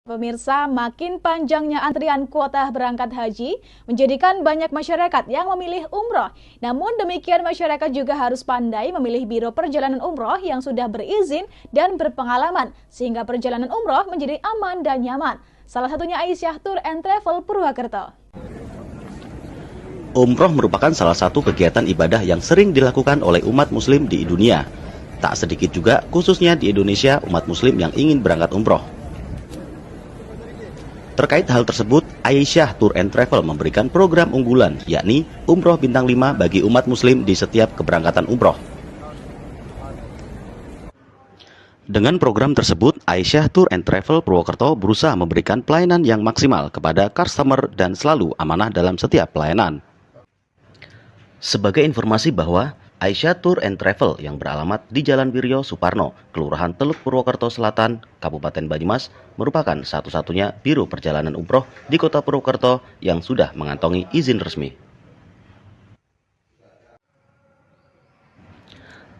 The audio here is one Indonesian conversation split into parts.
Pemirsa, makin panjangnya antrian kuota berangkat haji menjadikan banyak masyarakat yang memilih umroh. Namun demikian masyarakat juga harus pandai memilih biro perjalanan umroh yang sudah berizin dan berpengalaman sehingga perjalanan umroh menjadi aman dan nyaman. Salah satunya Aisyah Tour and Travel Purwakerto. Umroh merupakan salah satu kegiatan ibadah yang sering dilakukan oleh umat muslim di dunia. Tak sedikit juga khususnya di Indonesia umat muslim yang ingin berangkat umroh. Terkait hal tersebut, Aisyah Tour and Travel memberikan program unggulan, yakni Umroh Bintang 5 bagi umat muslim di setiap keberangkatan umroh. Dengan program tersebut, Aisyah Tour and Travel Purwokerto berusaha memberikan pelayanan yang maksimal kepada customer dan selalu amanah dalam setiap pelayanan. Sebagai informasi bahwa Aisyah Tour and Travel yang beralamat di Jalan Wiryo Suparno, Kelurahan Teluk Purwokerto Selatan, Kabupaten Banyumas, merupakan satu-satunya biro perjalanan umroh di Kota Purwokerto yang sudah mengantongi izin resmi.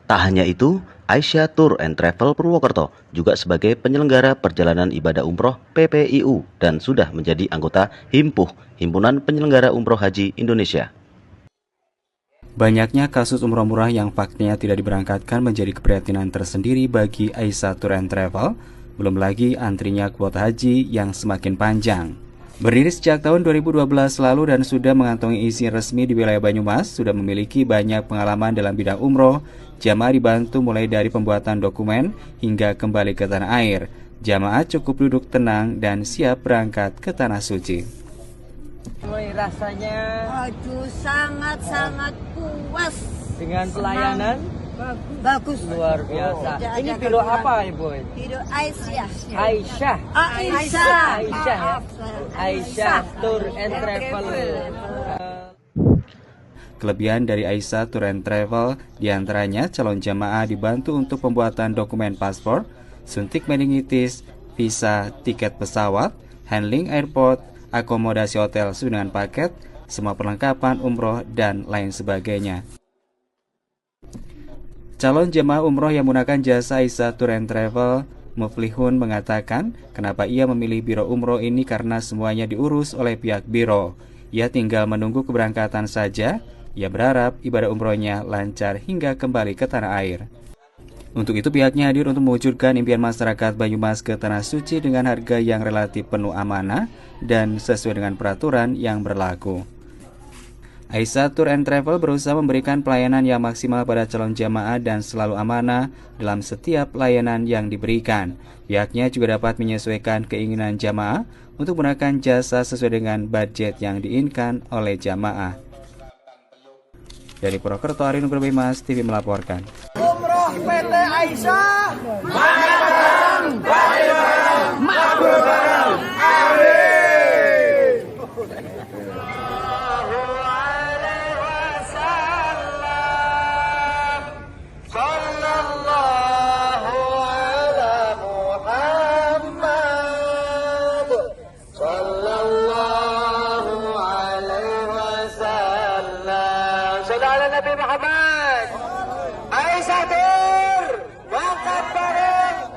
Tak hanya itu, Aisyah Tour and Travel Purwokerto juga sebagai penyelenggara perjalanan ibadah umroh PPIU dan sudah menjadi anggota HIMPUH, Himpunan Penyelenggara Umroh Haji Indonesia. Banyaknya kasus umroh murah yang faktanya tidak diberangkatkan menjadi keprihatinan tersendiri bagi Aisyah Tour and Travel, belum lagi antrinya kuota haji yang semakin panjang. Berdiri sejak tahun 2012 lalu dan sudah mengantongi izin resmi di wilayah Banyumas, sudah memiliki banyak pengalaman dalam bidang umroh. Jamaah dibantu mulai dari pembuatan dokumen hingga kembali ke tanah air. Jamaah cukup duduk tenang dan siap berangkat ke tanah suci. Rasanya sangat puas dengan pelayanan bagus luar biasa. Ini biro apa Ibu? Biro Aisyah. Aisyah. Aisyah Tour and Travel. Kelebihan dari Aisyah Tour and Travel diantaranya calon jamaah dibantu untuk pembuatan dokumen paspor, suntik meningitis, visa, tiket pesawat, handling airport, akomodasi hotel sesuai dengan paket, semua perlengkapan umroh, dan lain sebagainya. Calon jemaah umroh yang menggunakan jasa Aisyah Tour and Travel, Muflihun, mengatakan kenapa ia memilih biro umroh ini karena semuanya diurus oleh pihak biro. Ia tinggal menunggu keberangkatan saja. Ia berharap ibadah umrohnya lancar hingga kembali ke tanah air. Untuk itu pihaknya hadir untuk mewujudkan impian masyarakat Banyumas ke tanah suci dengan harga yang relatif penuh amanah dan sesuai dengan peraturan yang berlaku. Aisyah Tour and Travel berusaha memberikan pelayanan yang maksimal pada calon jamaah dan selalu amanah dalam setiap layanan yang diberikan. Pihaknya juga dapat menyesuaikan keinginan jamaah untuk menggunakan jasa sesuai dengan budget yang diinginkan oleh jamaah. Dari Purwokerto, Ari Nugroho Banyumas TV melaporkan. Umroh PT Aisyah. Makbul bareng. Saudara Nabi Muhammad, Aisyah Tour, berangkat bareng.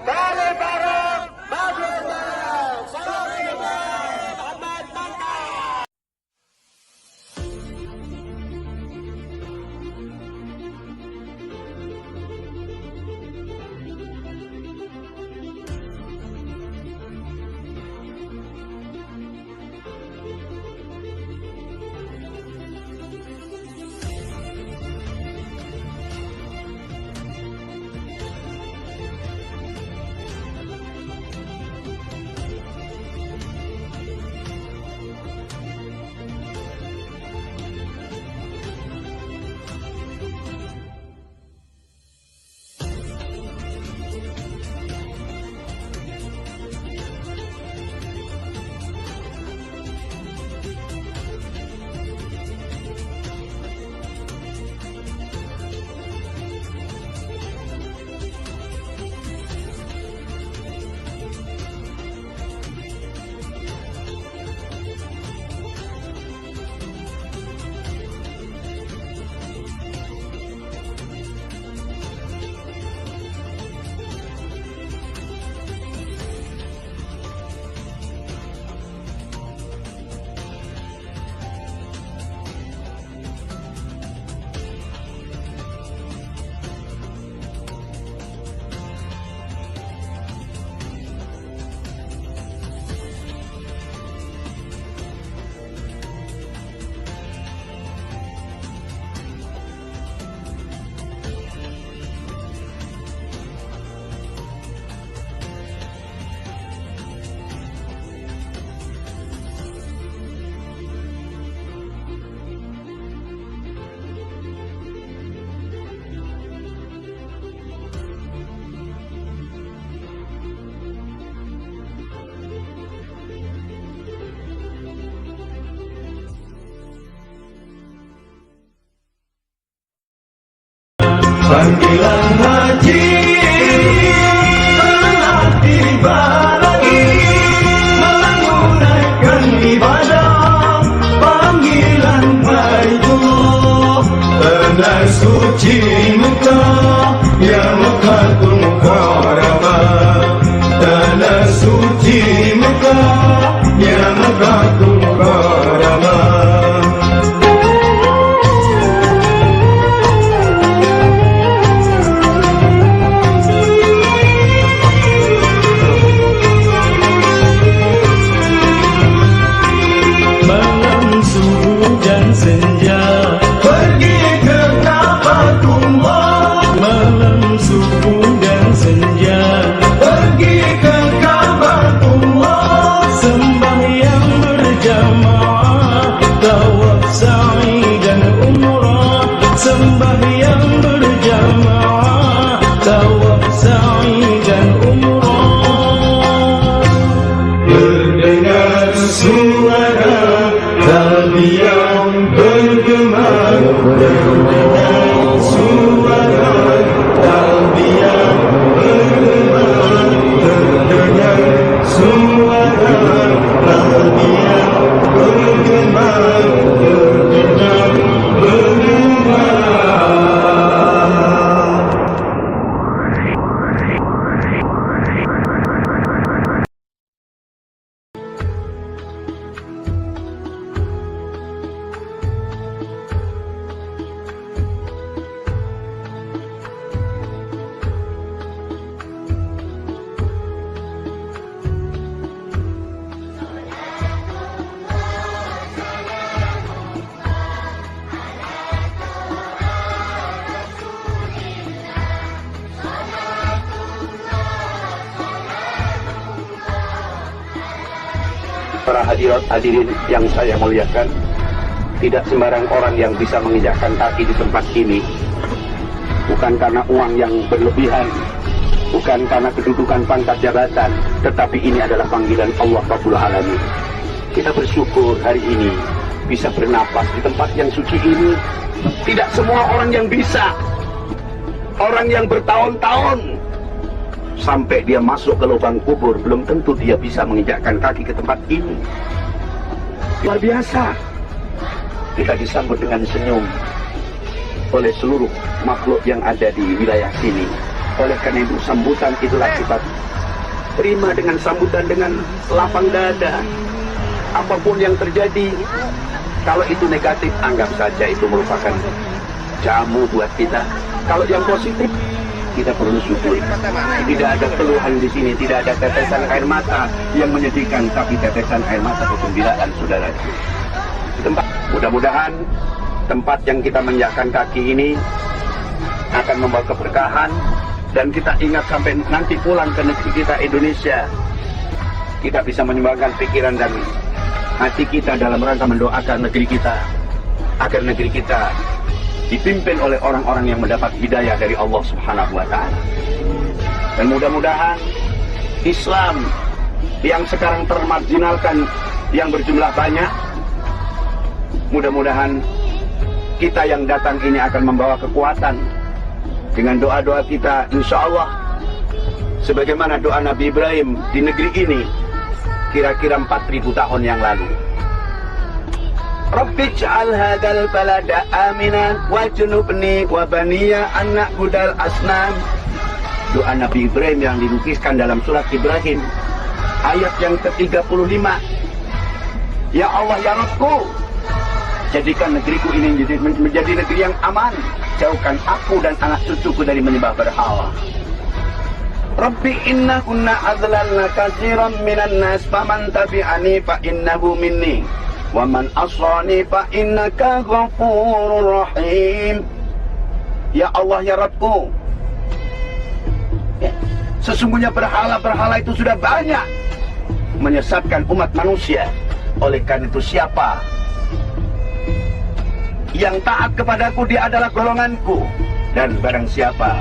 panggilan haji telah tiba lagi menunaikan ibadah panggilan Baitullah tanah suci Mekah ya Mekahul Mukarramah tanah suci Mekah ya Mekahul Mukarramah. Senja pergi ke Ka'batullah malam subuh dan senja pergi ke Ka'batullah sembahyang berjamaah tawaf sa'i dan umrah sembahyang berjamaah tawaf sa'i dan umrah terdengar suara talbiyah bergema terdengar suara talbiyah bergema terdengar suara talbiyah bergema terdengar bergema. Para hadirin yang saya muliakan, tidak sembarang orang yang bisa menginjakkan kaki di tempat ini, bukan karena uang yang berlebihan, bukan karena kedudukan pangkat jabatan, tetapi ini adalah panggilan Allah Rabbul Alamin. Kita bersyukur hari ini bisa bernapas di tempat yang suci ini. Tidak semua orang yang bisa. Orang yang bertahun-tahun sampai dia masuk ke lubang kubur, belum tentu dia bisa menginjakkan kaki ke tempat ini. Luar biasa. Kita disambut dengan senyum oleh seluruh makhluk yang ada di wilayah sini. Oleh karena itu sambutan itulah kita terima dengan sambutan dengan lapang dada. Apapun yang terjadi, kalau itu negatif, anggap saja itu merupakan jamu buat kita. Kalau yang positif, kita perlu syukur. Tidak ada keluhan di sini, tidak ada tetesan air mata yang menyedihkan, tapi tetesan air mata kegembiraan, saudara. Mudah-mudahan tempat yang kita menginjakkan kaki ini akan membawa keberkahan, dan kita ingat sampai nanti pulang ke negeri kita Indonesia, kita bisa menyumbangkan pikiran dan hati kita dalam rangka mendoakan negeri kita, agar negeri kita dipimpin oleh orang-orang yang mendapat hidayah dari Allah Subhanahu wa Ta'ala. Dan mudah-mudahan Islam yang sekarang termarginalkan, yang berjumlah banyak, mudah-mudahan kita yang datang ini akan membawa kekuatan. Dengan doa-doa kita, insya Allah sebagaimana doa Nabi Ibrahim di negeri ini kira-kira 4.000 tahun yang lalu. Rabbi ij'al hadzal balada aminan wajnubni wa baniya an na'budal asnam. Doa Nabi Ibrahim yang dilukiskan dalam surat Ibrahim ayat yang ke-35. Ya Allah ya Rabbku, jadikan negeriku ini menjadi negeri yang aman. Jauhkan aku dan anak cucuku dari menyembah berhala. Rabbi inna kunna adlalna katsiran minan nas faman tabi'ani fa innahu minni wa man asani fa innaka ghafurur rahim. Ya Allah ya Rabbku, sesungguhnya berhala-berhala itu sudah banyak menyesatkan umat manusia. Oleh karena itu siapa yang taat kepadaku, dia adalah golonganku. Dan barang siapa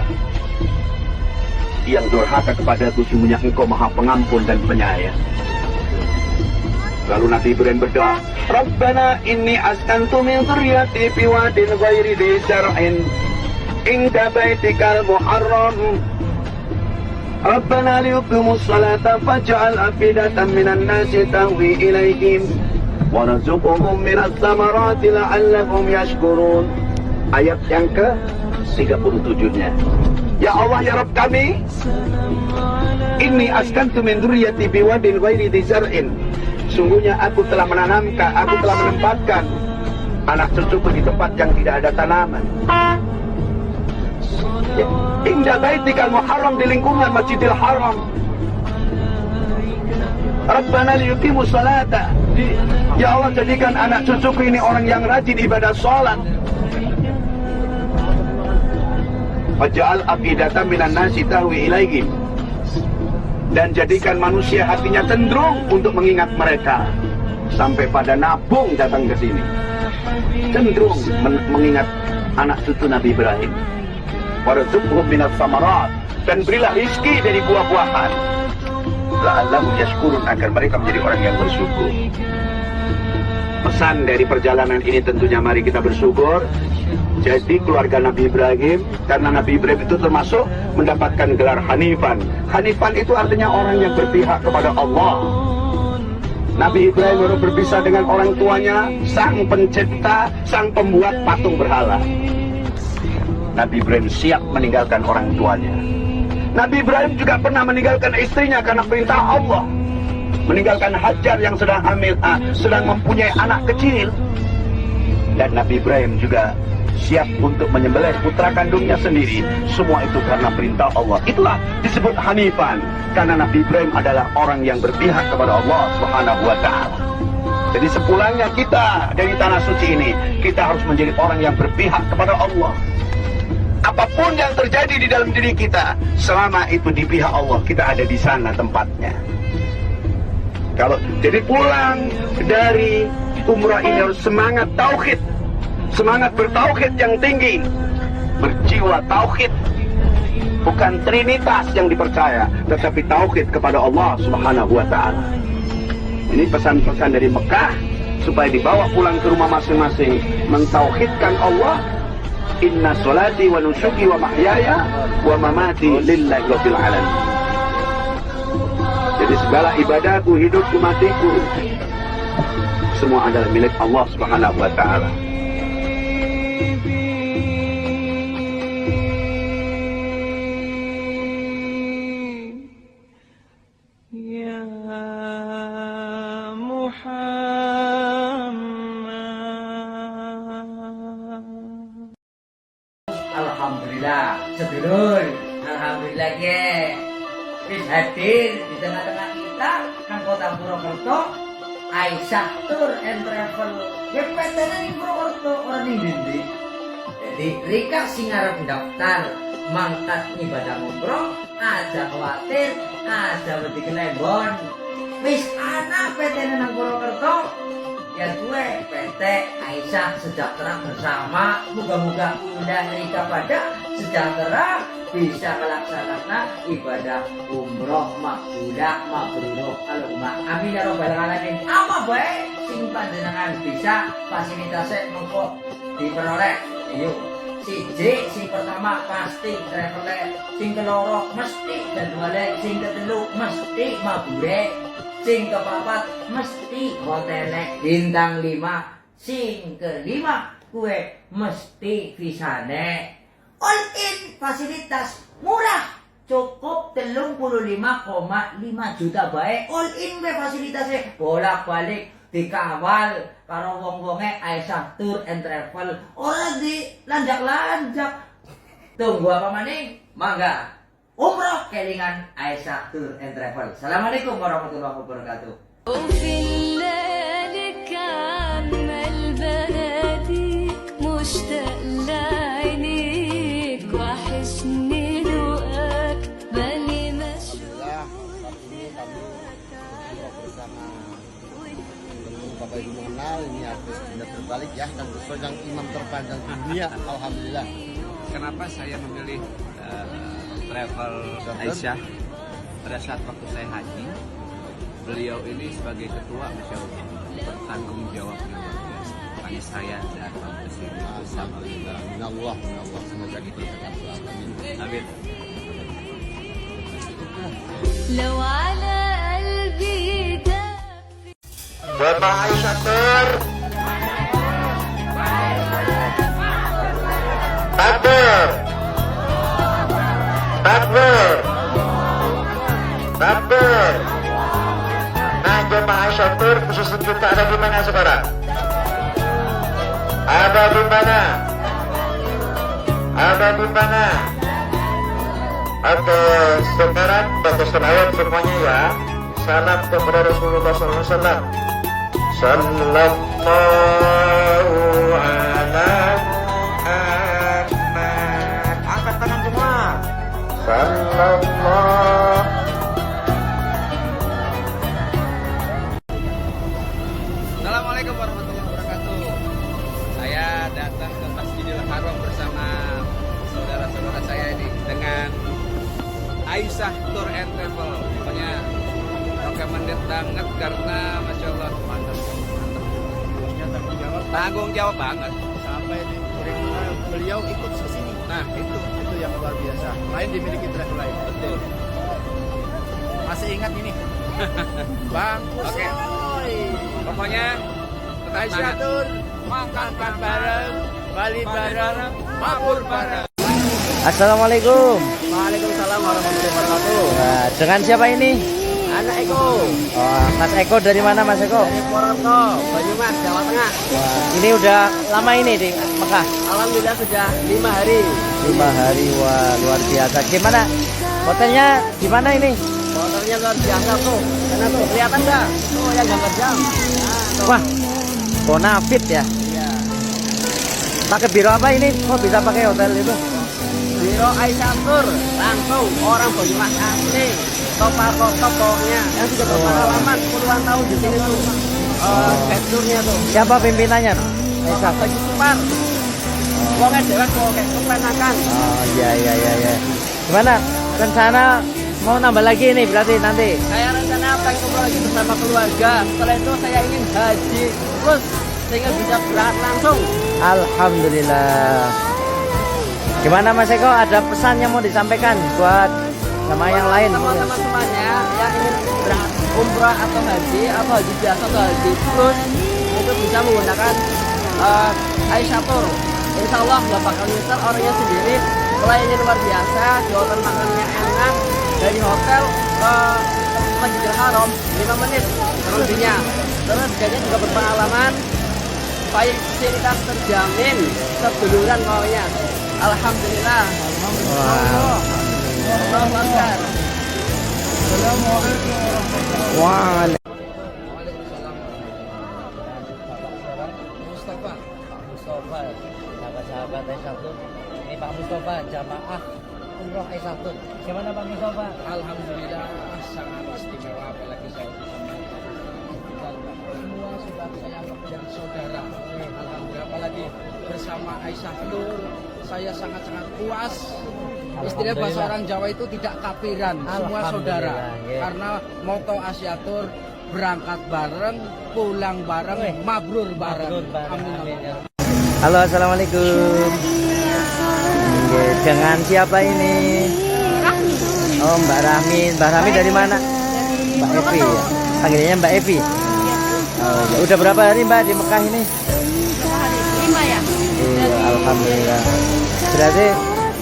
yang durhaka kepadaku, sesungguhnya engkau maha pengampun dan penyayang. Lalu Nabi Ibrahim berdoa, Rabbana inni askantu min dzurriyyati biwadin ghairi dzi zar'in inda baitikal muharram. Rabbana liyuqimus salata faj'al afidatan minan nasi tahwi ilaihim warzuqhum minas samarati la'allahum yashkurun. Ayat yang ke-37-nya. Ya Allah ya Rabb kami, inni askantu min dzurriyyati biwadin ghairi dzi zar'in. Sungguhnya aku telah menempatkan anak cucuku di tempat yang tidak ada tanaman. Inda baitikal muharram, di lingkungan Masjidil Haram. Rabbana liyuqimus salata. Ya Allah, jadikan anak cucuku ini orang yang rajin ibadah salat. Waj'al afidatan minan nasi tahwi ilaihim. Dan jadikan manusia hatinya cenderung untuk mengingat mereka, sampai pada nabung datang ke sini. Cenderung mengingat anak cucu Nabi Ibrahim. Warzuqhum minas samarat, dan berilah rezeki dari buah-buahan. La'allahum yashkurun, agar mereka menjadi orang yang bersyukur. Pesan dari perjalanan ini tentunya mari kita bersyukur jadi keluarga Nabi Ibrahim, karena Nabi Ibrahim itu termasuk mendapatkan gelar Hanifan. Hanifan itu artinya orang yang berpihak kepada Allah. Nabi Ibrahim baru berpisah dengan orang tuanya, sang pencipta, sang pembuat patung berhala. Nabi Ibrahim siap meninggalkan orang tuanya. Nabi Ibrahim juga pernah meninggalkan istrinya karena perintah Allah. Meninggalkan Hajar yang sedang mempunyai anak kecil. Dan Nabi Ibrahim juga siap untuk menyembelih putra kandungnya sendiri. Semua itu karena perintah Allah. Itulah disebut Hanifan, karena Nabi Ibrahim adalah orang yang berpihak kepada Allah Subhanahu wa ta'ala. Jadi sepulangnya kita dari tanah suci ini, kita harus menjadi orang yang berpihak kepada Allah. Apapun yang terjadi di dalam diri kita, selama itu di pihak Allah, kita ada di sana tempatnya. Kalau jadi pulang dari umrah ini harus semangat tauhid, semangat bertauhid yang tinggi, berjiwa tauhid, bukan trinitas yang dipercaya, tetapi tauhid kepada Allah Subhanahu wa ta'ala. Ini pesan-pesan dari Mekah supaya dibawa pulang ke rumah masing-masing, mentauhidkan Allah. Inna sholati wa nusuki wa mahyaya wa mamati lillahi rabbil alamin. Jadi segala ibadahku, hidupku, matiku, semua adalah milik Allah Subhanahu wa ta'ala. Ya Muhammad. Alhamdulillah, sedulur. Alhamdulillah ge. Wis hadir di tengah-tengah kita nang Kota Purwokerto, Aisyah Tour and Travel. PT nang Purwokerto ora ning ndi. Jadi Rika sing arep daftar mangkat ibadah umroh, aja khawatir, aja wedi kelembon. Wis ana PT nang Purwokerto. Ya gue PT Aisyah sejahtera bersama, moga-moga Bunda Rika pada sejahtera bisa melaksanakan ibadah umroh makbulah mabrurah. Allahumma amin ya rabbal alamin. Apa bae sing panjenengan bisa fasilitasnya mengko diperoleh. Ayo siji sing pertama pasti traveler, sing keloro mesti jadwale, sing ketelu mesti mabure, sing kepapat mesti hotelek bintang 5, sing kelima kue mesti visane. All in fasilitas murah, cukup 35,5 juta bae. All in we fasilitasnya bolak-balik dikawal karo wong-wonge Aisyah Tour and Travel. Ora di lanjak-lanjak. Tunggu apa maning? Mangga umroh kelingan Aisyah Tour and Travel. Assalamualaikum warahmatullahi wabarakatuh. Bapak Ibu mengenal ini artis Bunda Terbalik ya, dan seorang imam terpanjang dunia, alhamdulillah. Kenapa saya memilih travel Aisyah pada saat waktu saya haji? Beliau ini sebagai ketua, masya Allah, bertanggung jawabnya luar biasa. bagi saya datang ke sini bersama kita. Minallah, semoga diberkati selalu. Amin. Buat Pak Aisyah Tur. Takbir. Takbir. Takbir. Nah, jemaah Aisyah Tur khusus kita ada di mana sekarang? Ada di mana? Ada di mana? Oke, sekarang bagus selawat semuanya ya. Salam kepada Rasulullah SAW. Sallallahu ala Muhammad. Angkat tangan semua. Sallallahu. Assalamualaikum warahmatullahi wabarakatuh. Saya datang ke Masjidil Haram bersama saudara-saudara saya ini dengan Aisyah Tour and Travel. Pokoknya recommended banget karena Masya Allah mantap. Tanggung jawab banget. Sampai di beliau ikut ke sini. Nah itu Itu yang luar biasa. Lain dimiliki travel lain. betul. Masih ingat ini? Bang. Oke. Pokoknya tetap Aisyah semangat. Tur, Makan bareng, Bali bareng, makmur bareng. Assalamualaikum. Waalaikumsalam warahmatullahi wabarakatuh. Nah, dengan siapa ini? Anak Eko Oh, Mas Eko dari mana Mas Eko? dari Purwokerto, Banyumas, Jawa Tengah. Wah, ini udah lama ini di Mekah. Alhamdulillah sudah 5 hari. 5 hari, wah luar biasa. Gimana? Hotelnya di mana ini? Motornya luar biasa tuh. Karena tuh kelihatan nggak? Tuh yang gambar jam. Nah, tuh. Wah, Bonafit ya. Iya. Pakai biro apa ini? Kok bisa pakai hotel itu? Biro Aisyah Tur, langsung orang Banyumas asli. Tokoh-tokohnya yang sudah berpengalaman puluhan tahun di sini tuh. Gesturnya tuh. Siapa pimpinannya? Aisyah. Bagi Supar. Wongnya dewek mau kayak kepenakan. Oh iya. Gimana? Rencana mau nambah lagi nih berarti nanti? Saya rencana akan umroh lagi bersama keluarga. Setelah itu saya ingin haji terus sehingga bisa berangkat langsung. Alhamdulillah. Gimana Mas Eko? Ada pesan yang mau disampaikan buat sama yang lain? Teman-teman semuanya yang ingin berangkat umrah atau haji biasa atau haji terus itu bisa menggunakan Aisyah Tur. Insya Allah nggak bakal nyesel, orangnya sendiri pelayanannya luar biasa, di hotel makanannya enak, dari hotel ke Masjidil Haram 5 menit ruginya. Terus guide juga berpengalaman, fasilitas terjamin, seduluran pokoknya. Alhamdulillah. Allahu Akbar. Wah. Mustafa, sahabat Aisyah Tur. Ini Pak Mustafa, jamaah umroh Aisyah Tur. Gimana Pak Mustafa? Alhamdulillah sangat istimewa, apalagi saya semua sudah saya anggap menjadi saudara. Alhamdulillah, apalagi bersama Aisyah Tur saya sangat-sangat puas. Istilah bahasa orang Jawa itu tidak kapiran, semua saudara. Karena moto Aisyah Tur berangkat bareng, pulang bareng, mabrur bareng. Amin. Halo, assalamualaikum. Oke, dengan siapa ini? Oh, Mbak Rahmi. Mbak Rahmi dari mana? Mbak Evi ya. Panggilannya Mbak Evi. Oh, ya. Udah berapa hari Mbak di Mekah ini? 5 ya. Iya, alhamdulillah. Berarti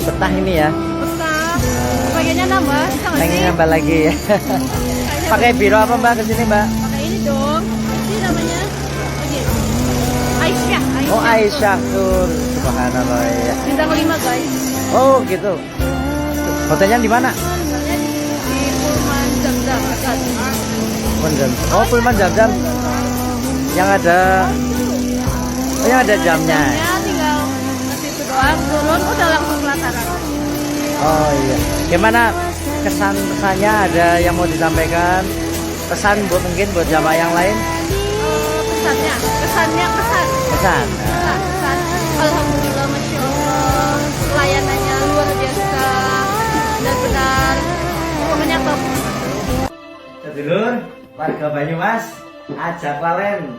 betah ini ya? Betah. Pengennya nambah, bisa nggak Pengen sih? nambah lagi ya. Pakai biro apa Mbak ke sini Mbak? Pakai ini dong. Ini namanya Aisyah. Oh, Aisyah Tur. Subhanallah ya. Bintang 5 guys. Oh, gitu. Hotelnya di mana? Di Pullman Zamzam. Oh, Pullman Zamzam. Yang ada jamnya. Ya tinggal situ doang, turun udah langsung pelataran. Oh iya. Gimana kesan-pesannya, ada yang mau disampaikan? Pesan mungkin buat jamaah yang lain? Kesannya pesan. Pesan. Pesan. Alhamdulillah, Masya Allah. Pelayanannya luar biasa. Benar-benar pokoknya top. Sedulur, warga Banyumas, ajak kalian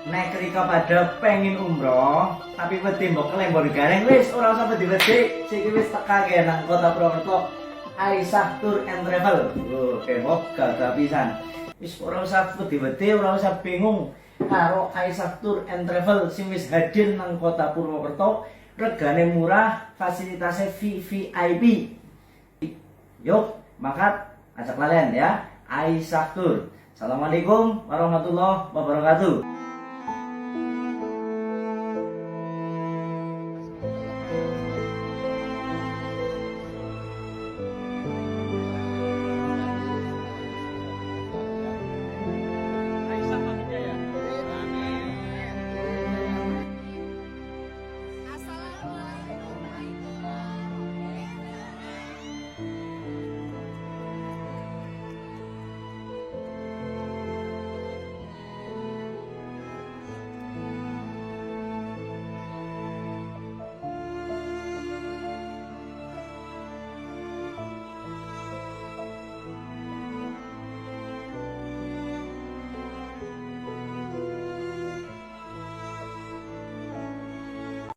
nek rika pada pengen umroh tapi wedi mbok kelembor gareng wis ora usah wedi-wedi siki wis tekake nang Kota Purwokerto Aisyah Tour and Travel. Oke, gagah pisan. Wis ora usah wedi-wedi, ora usah bingung karo Aisyah Tour and Travel sing wis hadir nang Kota Purwokerto. Regane murah, fasilitasnya VVIP. Yuk, makat ajak kalian ya. Aisyah Tour. Assalamualaikum warahmatullahi wabarakatuh.